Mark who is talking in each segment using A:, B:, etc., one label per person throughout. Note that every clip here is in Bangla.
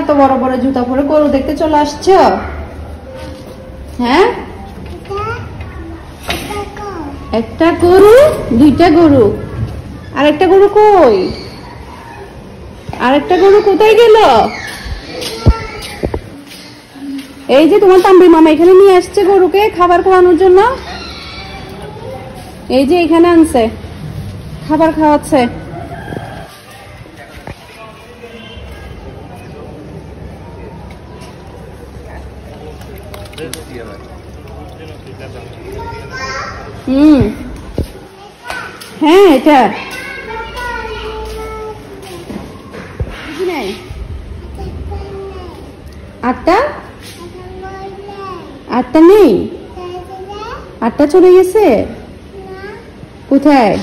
A: এত বড় বড় জুতা পরে গরু দেখতে চলে আসছো? হ্যাঁ, একটা গরু, দুইটা গরু, আরেকটা গরু কই? আরেকটা গরু কোথায় গেল? এই যে তোমার তাম্বির মামা এখানে নিয়ে আসছে গরুকে খাবার খাওয়ানোর জন্য। এই যে এখানে আনছে, খাবার খাওয়াচ্ছে। হ্যাঁ, এটা আটটা আটটা নেই, আটটা চলে গেছে। কোথায়?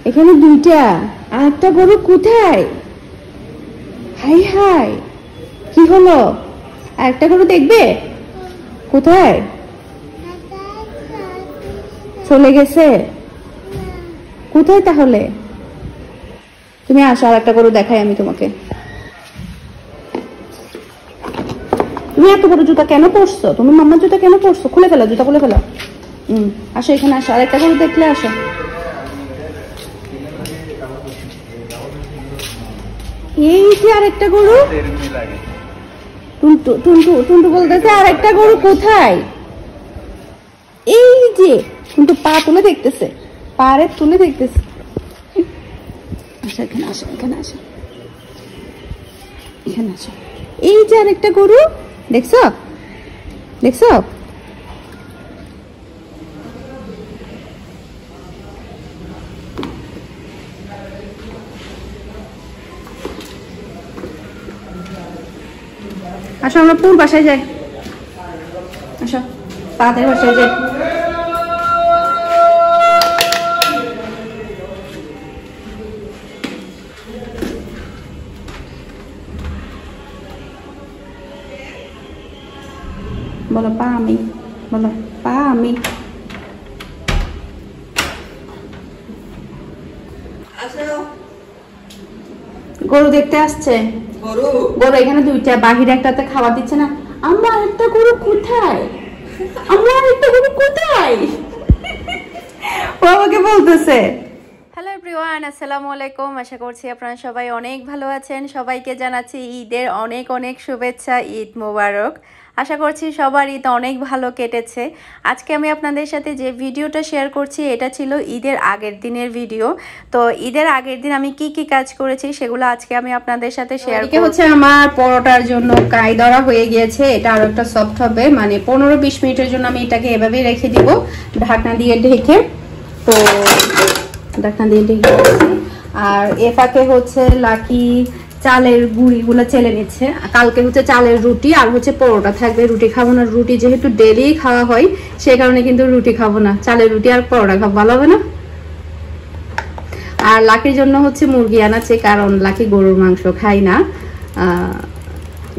A: এখানে দুইটা, আর একটা গরু কোথায়? হাই হাই, কি হলো? একটা গরু দেখবে? কোথায় চলে গেছে? কোথায় তাহলে? তুমি আসো, আর একটা গরু দেখাই আমি তোমাকে। তুমি এত বড় জুতা কেন পরছো? তুমি মাম্মার জুতা কেন পরছো? খুলে ফেলো, জুতা খুলে ফেলো। আসো, এখানে আসো, আর একটা গরু দেখলে আসো। এই যে আরেকটা গরু। টুন্টু টুন্টু টুন্টু বলতেছে আরেকটা গরু কোথায়? এই যে কিন্তু পা তুলে দেখতেছে, পারে তুলে দেখতেছে। আসো, এখানে আসো, এখানে আসো, এখানে আসো। এই যে আরেকটা গরু, দেখছো? দেখছো? আসো, আমরা পুর বাসায় যাই। আসো, তাড়াতাড়ি বাসায় যাই। বলো পা আমি, বলো পা আমি। গরু দেখতে আসছে। গরু এখানে দুইটা, বাহিরে একটাতে খাবার দিচ্ছে না। আমরা আরেকটা গরু কোথায়? আমরা আরেকটা গরু কোথায়? ও আমাকে বলতেছে। হ্যালো এভরিওয়ান, আসসালামু আলাইকুম। আশা করছি আপনারা সবাই অনেক ভালো আছেন। সবাইকে জানাচ্ছি ঈদের অনেক অনেক শুভেচ্ছা, ঈদ মোবারক। আশা করছি সবার ঈদ অনেক ভালো কেটেছে। আজকে আমি আপনাদের সাথে যে ভিডিওটা শেয়ার করছি এটা ছিল ঈদের আগের দিনের ভিডিও। তো ঈদের আগের দিন আমি কি কি কাজ করেছি সেগুলো আজকে আমি আপনাদের সাথে শেয়ার করব। হচ্ছে আমার পরোটার জন্য কাই ধরা হয়ে গিয়েছে, এটা আরো একটা সফট হবে, মানে 15-20 মিনিটের জন্য আমি এটাকে এভাবেই রেখে দিব ঢাকনা দিয়ে ঢেকে। তো ঢাকনা দিয়ে ঢেকে, আর এ ফাঁকে হচ্ছে লাকি চালের গুঁড়িগুলো চেলে নিচ্ছে। কালকে হচ্ছে চালের রুটি আর হচ্ছে পরোটা থাকবে। রুটি খাবো না, রুটি যেহেতু ডেলি খাওয়া হয় সে কারণে কিন্তু রুটি খাবো না, চালের রুটি আর পরোটা খাবো, ভালো হবে না। আর লাকির জন্য হচ্ছে মুরগি আনাচ্ছে, কারণ লাকি গরুর মাংস খাই না।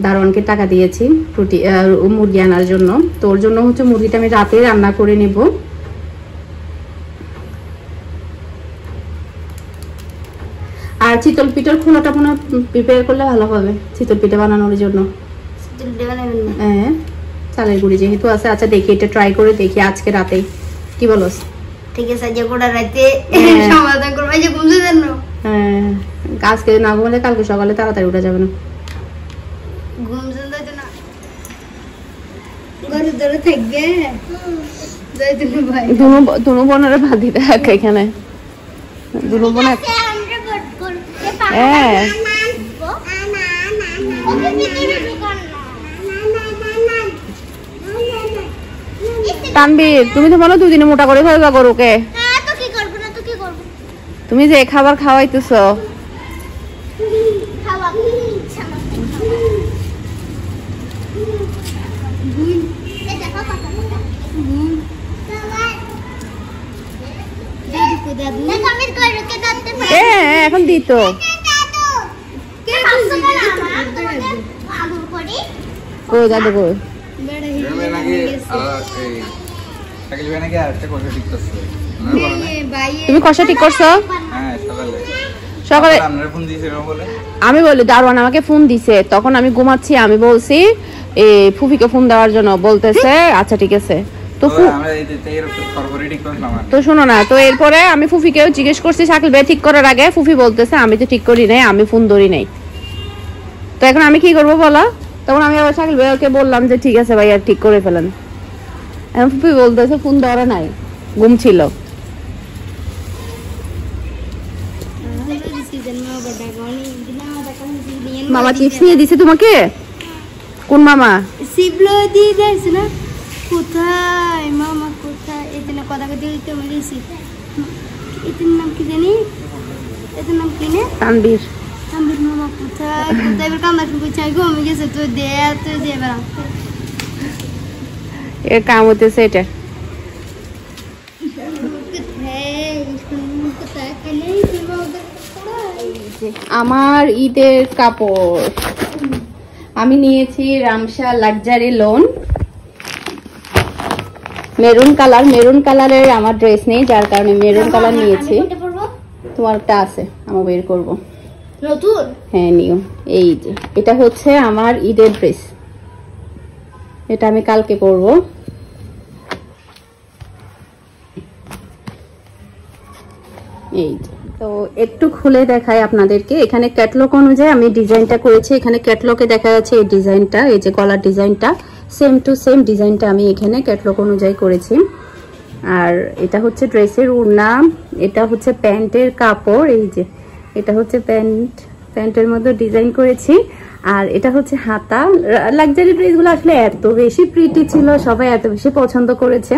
A: দারোয়ানকে টাকা দিয়েছি রুটি মুরগি আনার জন্য, তো ওর জন্য হচ্ছে মুরগিটা আমি রাতে রান্না করে নেব। আর চিতল পিঠার খোলাটা মনে প্রিপেয়ার করলে ভালো হবে চিতল পিঠা বানানোর জন্য। হ্যাঁ, চালের গুঁড়ি যেহেতু আছে। আচ্ছা দেখি, এটা ট্রাই করে দেখি আজকে রাতেই, কি বলস?
B: ঠিক আছে, আজকে গোটা রাতে সমাধান করব। এই যে ঘুমতে দেন না।
A: হ্যাঁ, আজকে না ঘুমালে কালকে সকালে তাড়াতাড়ি উঠে যাবে না।
B: ঘুমতে দেন না, ঘরে ধরে থাকবে। যাই তুমি ভাই,
A: দুনো বোনের ভাত দিতে এখানে দুনো বোন। হ্যাঁ, তানবীর তুমি তো বলো দুদিনে মোটা করে ফেলবা গরুকে। তুমি যে খাবার খাওয়াইতেছ, এখন দিত দাদু কই? তুমি কষা ঠিক করছো? সকালে আমি বলি দারোয়ান আমাকে ফোন দিছে, তখন আমি ঘুমাচ্ছি, আমি বলছি ফুফিকে ফোন দেওয়ার জন্য, বলতেছে আচ্ছা ঠিক আছে। তো শোনো না, তো এরপরে আমি ফুফিকেও জিজ্ঞেস করছি শাকিল ভাই ঠিক করার আগে, ফুফি বলতেছে আমি তো ঠিক করি নাই, আমি ফোন ধরি নাই। তো এখন আমি কি করবো বলো? তখন আমি আবার শাকিল ভাইকে বললাম যে ঠিক আছে ভাই আর ঠিক করে ফেলেন। এখন ফুফি বলতেছে ফোন ধরে নাই, ঘুম ছিল। মামা চিপস নিয়ে দিছে তোমাকে? কোন মামা?
B: শিবলো দিয়ে যাইছে না? কোথায় মামা কোথায়? এখানে কথা কথা দিতে বলেছি। এটার নাম কি জানি? এটার নাম কি না?
A: তানবীর।
B: তানবীর মামা কোথায়? কোথায় এবার কামার কোথায় গো? আমি গেছে তুই দে বেড়া।
A: এর কাম হতেছে এটা। আমার ঈদের কাপড় আমি নিয়েছি রামসা লাক্সারি লোন, মেরুন কালারের আমার ড্রেস নেই, যার কারণে মেরুন কালার নিয়েছি। তোমারটা আছে, আমি বের করবো
B: নতুন।
A: হ্যাঁ নিও। এই যে এটা হচ্ছে আমার ঈদের ড্রেস, এটা আমি কালকে পরবো। এই যে তো একটু খুলে দেখাই আপনাদেরকে। এখানে ক্যাটলগ অনুযায়ী আমি ডিজাইনটা করেছি। এখানে ক্যাটলগে দেখা যাচ্ছে এই ডিজাইনটা, এই যে গলার ডিজাইনটা সেম টু সেম ডিজাইনটা আমি এখানে ক্যাটলগ অনুযায়ী করেছি। আর এটা হচ্ছে ড্রেসের ওড়না, এটা হচ্ছে প্যান্টের কাপড়, এই যে এটা হচ্ছে প্যান্টের মধ্যে ডিজাইন করেছি। আর এটা হচ্ছে হাতা। লাক্সারি ড্রেসগুলো আসলে এত বেশি প্রিটি ছিল, সবাই এত বেশি পছন্দ করেছে।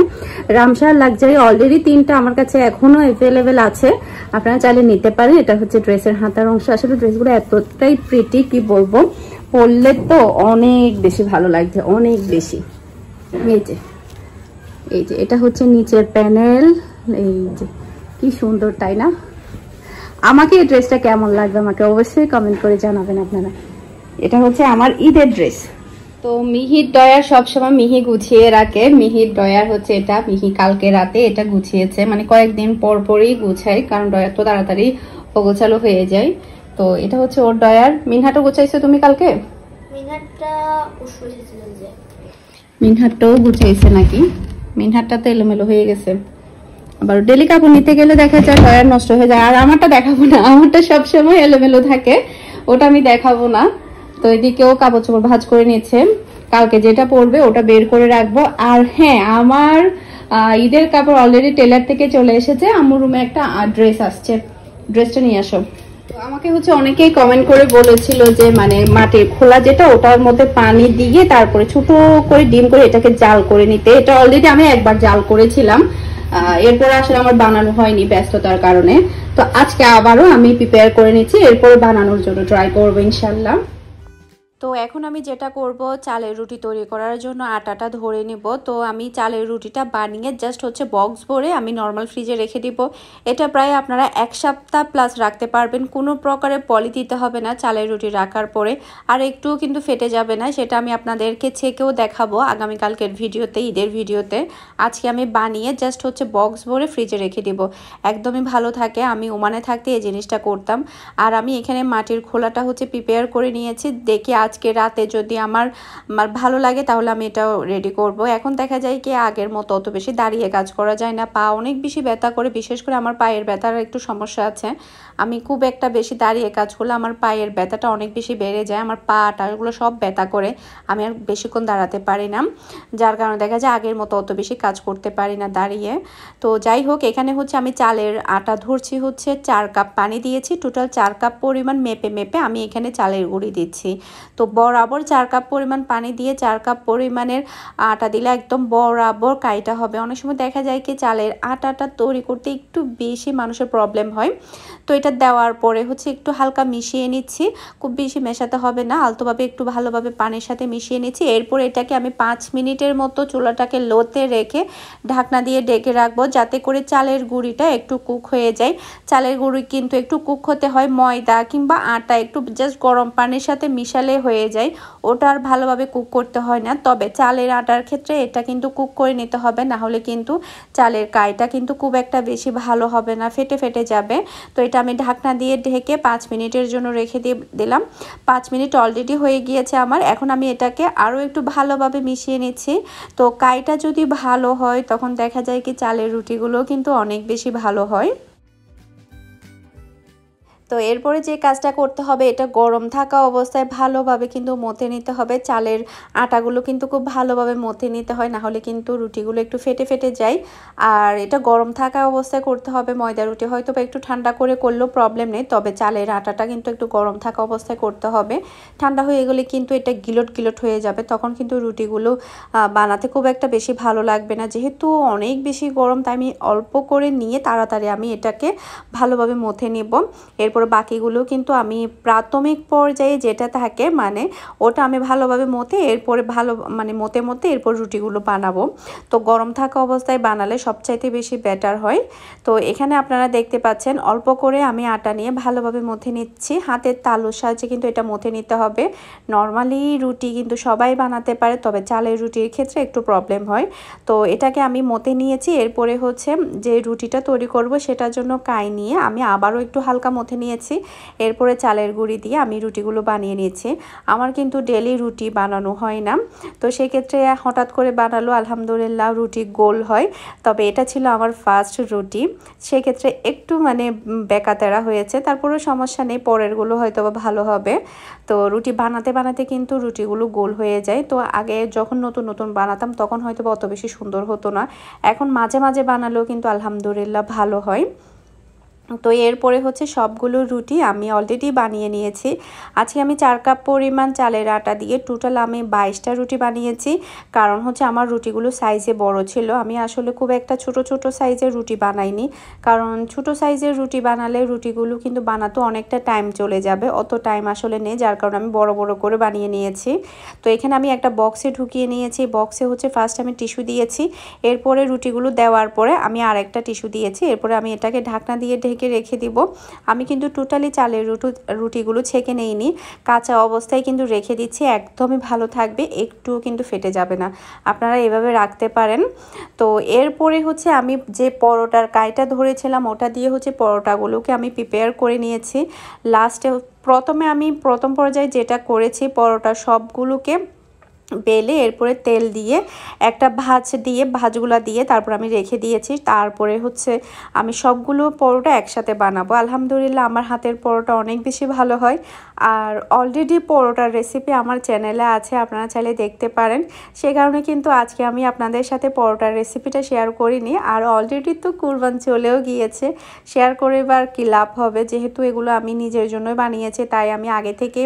A: রামসার লাক্সারি অলরেডি 3টা আমার কাছে এখনো অ্যাভেলেবেল আছে, আপনারা চাইলে নিতে পারেন। এটা হচ্ছে ড্রেসের হাতার অংশ। আসলে ড্রেসগুলো এতটাই প্রিটি, কি বলবো, পরলে তো অনেক বেশি ভালো লাগছে, অনেক বেশি। এই যে এটা হচ্ছে নিচের প্যানেল, এই যে কি সুন্দর, তাই না? আমাকে এই ড্রেসটা কেমন লাগবে আমাকে অবশ্যই কমেন্ট করে জানাবেন আপনারা। এটা হচ্ছে আমার ঈদের ড্রেস। তো মিহির ডয়ার সবসময় মিহি গুছিয়ে রাখে। মিহির ডয়ার হচ্ছে এটা, মিহি কালকে রাতে এটা গুছিয়েছে, মানে কয়েকদিন পর পরই গুছাই, কারণ ডয়ার তো তাড়াতাড়ি অগোছালো হয়ে যায়। তো এটা হচ্ছে ওর ডয়ার। মিনহাটও গুছাইছো তুমি কালকে? মিনহাটটাও গুছাইছে নাকি? মিনহাটটা তো এলোমেলো হয়ে গেছে। আবার ডেলি কাপড় নিতে গেলে দেখা যায় ডয়ার নষ্ট হয়ে যায়। আর আমারটা দেখাবো না, আমারটা সবসময় এলোমেলো থাকে, ওটা আমি দেখাবো না। তো এদিকেও কাপড় চোপড় ভাঁজ করে নিচ্ছে, কালকে যেটা পরবে ওটা বের করে রাখবো। আর হ্যাঁ, আমার ঈদের কাপড় অলরেডি টেলার থেকে চলে এসেছে। আমার রুমে একটা ড্রেস আসছে, ড্রেসটা নিয়ে আসো। তো আমাকে হচ্ছে অনেকেই কমেন্ট করে বলেছিল যে মানে মাটির খোলা যেটা, ওটার মধ্যে পানি দিয়ে তারপরে ছোট করে ডিম করে এটাকে জাল করে নিতে। এটা অলরেডি আমি একবার জাল করেছিলাম, এরপর আসলে আমার বানানো হয়নি ব্যস্ততার কারণে। তো আজকে আবারও আমি প্রিপেয়ার করে নিচ্ছি, এরপর বানানোর জন্য ট্রাই করবো ইনশাল্লাহ। তো এখন আমি যেটা করব, চালের রুটি তৈরি করার জন্য আটাটা ধরে নিব। তো আমি চালের রুটিটা বানিয়ে জাস্ট হচ্ছে বক্স ভরে আমি নর্মাল ফ্রিজে রেখে দিব। এটা প্রায় আপনারা 1 সপ্তাহ প্লাস রাখতে পারবেন, কোনো প্রকারে পলি দিতে হবে না চালের রুটি রাখার পরে, আর একটুও কিন্তু ফেটে যাবে না। সেটা আমি আপনাদেরকে ছেঁকেও দেখাবো আগামীকালকের ভিডিওতে, ঈদের ভিডিওতে। আজকে আমি বানিয়ে জাস্ট হচ্ছে বক্স ভরে ফ্রিজে রেখে দিব, একদমই ভালো থাকে। আমি ওমানে থাকতে এই জিনিসটা করতাম। আর আমি এখানে মাটির খোলাটা হচ্ছে প্রিপেয়ার করে নিয়েছি, দেখি আজকে রাতে যদি আমার ভালো লাগে তাহলে আমি এটাও রেডি করব। এখন দেখা যায় কি আগের মতো অত বেশি দাঁড়িয়ে কাজ করা যায় না, পা অনেক বেশি ব্যথা করে, বিশেষ করে আমার পায়ের ব্যথার একটু সমস্যা আছে। আমি খুব একটা বেশি দাঁড়িয়ে কাজ করলে আমার পায়ের ব্যথাটা অনেক বেশি বেড়ে যায়, আমার পাটা এগুলো সব ব্যথা করে, আমি আর বেশিক্ষণ দাঁড়াতে পারি না, যার কারণে দেখা যায় আগের মতো অত বেশি কাজ করতে পারি না দাঁড়িয়ে। তো যাই হোক, এখানে হচ্ছে আমি চালের আটা ধরছি, হচ্ছে 4 কাপ পানি দিয়েছি, টোটাল 4 কাপ পরিমাণ মেপে আমি এখানে চালের গুঁড়ি দিচ্ছি। তো বরাবর 4 কাপ পরিমাণ পানি দিয়ে 4 কাপ পরিমাণের আটা দিলে একদম বরাবর কাইটা হবে। অনেক সময় দেখা যায় কি চালের আটাটা তৈরি করতে একটু বেশি মানুষের প্রবলেম হয়। তো এটা দেওয়ার পরে হচ্ছে একটু হালকা মিশিয়ে নিচ্ছি, খুব বেশি মেশাতে হবে না, আলতোভাবে একটু ভালোভাবে পানির সাথে মিশিয়ে নিচ্ছি। এরপর এটাকে আমি 5 মিনিটের মতো চুলাটাকে লোতে রেখে ঢাকনা দিয়ে ডেকে রাখবো, যাতে করে চালের গুঁড়িটা একটু কুক হয়ে যায়। চালের গুঁড়ি কিন্তু একটু কুক হতে হয়, ময়দা কিংবা আটা একটু জাস্ট গরম পানির সাথে মিশালে হয়ে হয়ে যায়, ওটা আর ভালোভাবে কুক করতে হয় না। তবে চালের আটার ক্ষেত্রে এটা কিন্তু কুক করে নিতে হবে, না হলে কিন্তু চালের কাইটা কিন্তু খুব একটা বেশি ভালো হবে না, ফেটে ফেটে যাবে। তো এটা আমি ঢাকনা দিয়ে ঢেকে 5 মিনিটের জন্য রেখে দিলাম। 5 মিনিট অলরেডি হয়ে গিয়েছে আমার। এখন আমি এটাকে আরও একটু ভালোভাবে মিশিয়ে নিচ্ছি। তো কাইটা যদি ভালো হয় তখন দেখা যায় কি চালের রুটিগুলো কিন্তু অনেক বেশি ভালো হয়। তো এরপরে যে কাজটা করতে হবে, এটা গরম থাকা অবস্থায় ভালোভাবে কিন্তু মথে নিতে হবে। চালের আটাগুলো কিন্তু খুব ভালোভাবে মথে নিতে হয়, না হলে কিন্তু রুটিগুলো একটু ফেটে ফেটে যায়। আর এটা গরম থাকা অবস্থায় করতে হবে। ময়দা রুটি হয়তো বা একটু ঠান্ডা করে করলেও প্রবলেম নেই, তবে চালের আটাটা কিন্তু একটু গরম থাকা অবস্থায় করতে হবে। ঠান্ডা হয়ে গেলে কিন্তু এটা গিলট গিলট হয়ে যাবে, তখন কিন্তু রুটিগুলো বানাতে খুব একটা বেশি ভালো লাগবে না। যেহেতু অনেক বেশি গরম, তাই আমি অল্প করে নিয়ে তাড়াতাড়ি আমি এটাকে ভালোভাবে মথে নিব। এরপর বাকিগুলো কিন্তু আমি প্রাথমিক পর্যায়ে যেটা থাকে মানে ওটা আমি ভালোভাবে মথে এরপরে মতে এরপর রুটিগুলো বানাবো। তো গরম থাকা অবস্থায় বানালে সবচাইতে বেশি বেটার হয়। তো এখানে আপনারা দেখতে পাচ্ছেন অল্প করে আমি আটা নিয়ে ভালোভাবে মথে নিচ্ছি। হাতের তালুর সাহায্যে কিন্তু এটা মথে নিতে হবে। নর্মালি রুটি কিন্তু সবাই বানাতে পারে, তবে চালের রুটির ক্ষেত্রে একটু প্রবলেম হয়। তো এটাকে আমি মথে নিয়েছি। এরপরে হচ্ছে যে রুটিটা তৈরি করব সেটার জন্য কাই নিয়ে আমি আবারও একটু হালকা মথে নিয়েছি। এরপরে চালের গুঁড়ি দিয়ে আমি রুটিগুলো বানিয়ে নিয়েছি। আমার কিন্তু ডেলি রুটি বানানো হয় না, তো সেক্ষেত্রে হঠাৎ করে বানালো, আলহামদুলিল্লাহ রুটি গোল হয়। তবে এটা ছিল আমার ফার্স্ট রুটি, সেক্ষেত্রে একটু বেকাতেরা হয়েছে। তারপরেও সমস্যা নেই, পরেরগুলো হয়তো ভালো হবে। তো রুটি বানাতে বানাতে কিন্তু রুটিগুলো গোল হয়ে যায়। তো আগে যখন নতুন নতুন বানাতাম তখন হয়তো অত বেশি সুন্দর হতো না, এখন মাঝে মাঝে বানালেও কিন্তু আলহামদুলিল্লাহ ভালো হয়। তো এরপরে হচ্ছে সবগুলো রুটি আমি অলরেডি বানিয়ে নিয়েছি। আজকে আমি 4 কাপ পরিমাণ চালের আটা দিয়ে টোটাল আমি 22টা রুটি বানিয়েছি। কারণ হচ্ছে আমার রুটিগুলো সাইজে বড় ছিল, আমি আসলে খুব একটা ছোট ছোট সাইজের রুটি বানাইনি, কারণ ছোট সাইজের রুটি বানালে রুটিগুলো কিন্তু বানাতে অনেকটা টাইম চলে যাবে, অত টাইম আসলে নেই, যার কারণে আমি বড় বড় করে বানিয়ে নিয়েছি। তো এখানে আমি একটা বক্সে ঢুকিয়ে নিয়েছি। বক্সে হচ্ছে ফার্স্ট আমি টিস্যু দিয়েছি, এরপরে রুটিগুলো দেওয়ার পরে আমি আরেকটা টিস্যু দিয়েছি। এরপরে আমি এটাকে ঢাকনা দিয়ে রেখে দিব। আমি কিন্তু টোটালি চালের রুটিগুলো ছেঁকে নেইনি, কাঁচা অবস্থায় কিন্তু রেখে দিচ্ছি। একদমই ভালো থাকবে, একটুও কিন্তু ফেটে যাবে না, আপনারা এভাবে রাখতে পারেন। তো এরপরে হচ্ছে আমি যে পরোটার কাইটা ধরেছিলাম ওটা দিয়ে হচ্ছে পরোটাগুলোকে আমি প্রিপেয়ার করে নিয়েছি। লাস্টে প্রথম পর্যায়ে যেটা করেছি, পরোটা সবগুলোকে বেলে এরপরে তেল দিয়ে একটা ভাঁজগুলা দিয়ে তারপর আমি রেখে দিয়েছি। তারপরে হচ্ছে আমি সবগুলো পরোটা একসাথে বানাবো। আলহামদুলিল্লাহ আমার হাতের পরোটা অনেক বেশি ভালো হয়। আর অলরেডি পরোটার রেসিপি আমার চ্যানেলে আছে, আপনারা চাইলে দেখতে পারেন। সে কারণে কিন্তু আজকে আমি আপনাদের সাথে পরোটার রেসিপিটা শেয়ার করিনি। আর অলরেডি তো কুরবান চলেও গিয়েছে, শেয়ার করে এবার কী লাভ হবে, যেহেতু এগুলো আমি নিজের জন্যই বানিয়েছি, তাই আমি আগে থেকে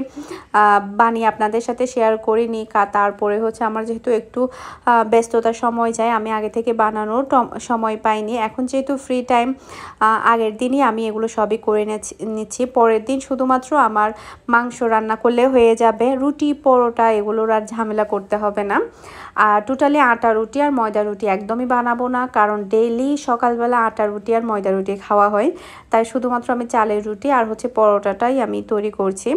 A: বানিয়ে আপনাদের সাথে শেয়ার করিনি। তারপরে হচ্ছে আমার যেহেতু একটু ব্যস্ততার সময় যায়, আমি আগে থেকে বানানোর সময় পাইনি। এখন যেহেতু ফ্রি টাইম, আগের দিনই আমি এগুলো সবই করে নিচ্ছি। পরের দিন শুধুমাত্র আমার মাংস রান্না করলে হয়ে যাবে, রুটি পরোটা এগুলোর আর ঝামেলা করতে হবে না। আর টোটালি আটা রুটি আর ময়দা রুটি একদমই বানাবো না, কারণ ডেইলি সকালবেলা আটা রুটি আর ময়দা রুটি খাওয়া হয়, তাই শুধুমাত্র আমি চালের রুটি আর হচ্ছে পরোটাটাই আমি তৈরি করছি।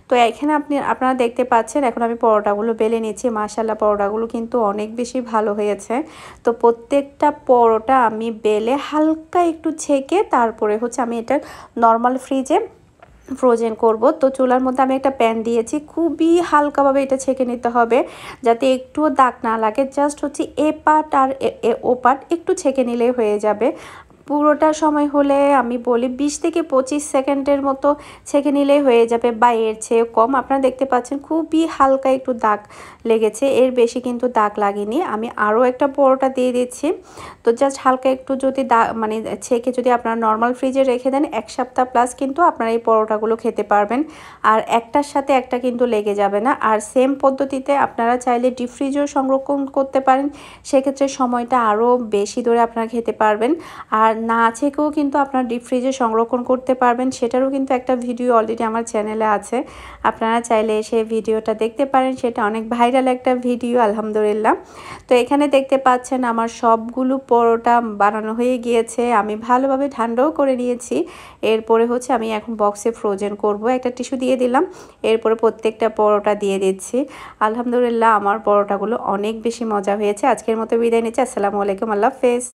A: তো এখানে আপনারা দেখতে পাচ্ছেন এখন আমি পরোটাগুলো বেলে নিচ্ছি। মাশাআল্লাহ পরোটাগুলো কিন্তু অনেক বেশি ভালো হয়েছে। তো প্রত্যেকটা পরোটা আমি বেলে হালকা একটু ছেঁকে তারপরে হচ্ছে আমি এটা নর্মাল ফ্রোজেন করব। তো চুলার মধ্যে আমি একটা প্যান দিয়েছি, খুবই হালকাভাবে এটা ছেঁকে নিতে হবে যাতে একটুও দাগ না লাগে। জাস্ট হচ্ছে এ পাট আর ও পাট একটু ছেঁকে নিলেই হয়ে যাবে। পুরোটা সময় হলে আমি বলি 20 থেকে 25 সেকেন্ডের মতো ছেঁকে নিলেই হয়ে যাবে, বা এর চেয়ে কম। আপনারা দেখতে পাচ্ছেন খুবই হালকা একটু দাগ লেগেছে, এর বেশি কিন্তু দাগ লাগেনি। আমি আরও একটা পরোটা দিয়ে দিচ্ছি। তো জাস্ট হালকা একটু যদি ছেঁকে যদি আপনারা নর্মাল ফ্রিজে রেখে দেন 1 সপ্তাহ প্লাস কিন্তু আপনারা এই পরোটাগুলো খেতে পারবেন, আর একটার সাথে একটা কিন্তু লেগে যাবে না। আর সেম পদ্ধতিতে আপনারা চাইলে ডিপ ফ্রিজেও সংরক্ষণ করতে পারেন, সেক্ষেত্রে সময়টা আরও বেশি ধরে আপনারা খেতে পারবেন। আর না থেকেও কিন্তু আপনার ডিপ ফ্রিজে সংরক্ষণ করতে পারবেন, সেটারও কিন্তু একটা ভিডিও অলরেডি আমার চ্যানেলে আছে, আপনারা চাইলে সেই ভিডিওটা দেখতে পারেন। সেটা অনেক ভাইরাল একটা ভিডিও আলহামদুলিল্লাহ। তো এখানে দেখতে পাচ্ছেন আমার সবগুলো পরোটা বানানো হয়ে গিয়েছে, আমি ভালোভাবে ঠান্ডাও করে নিয়েছি। এরপরে হচ্ছে আমি এখন বক্সে ফ্রোজেন করব, একটা টিস্যু দিয়ে দিলাম, এরপরে প্রত্যেকটা পরোটা দিয়ে দিচ্ছি। আলহামদুলিল্লাহ আমার পরোটাগুলো অনেক বেশি মজা হয়েছে। আজকের মতো বিদায় নিচ্ছি, আসসালামু আলাইকুম, আল্লাহ হাফেজ।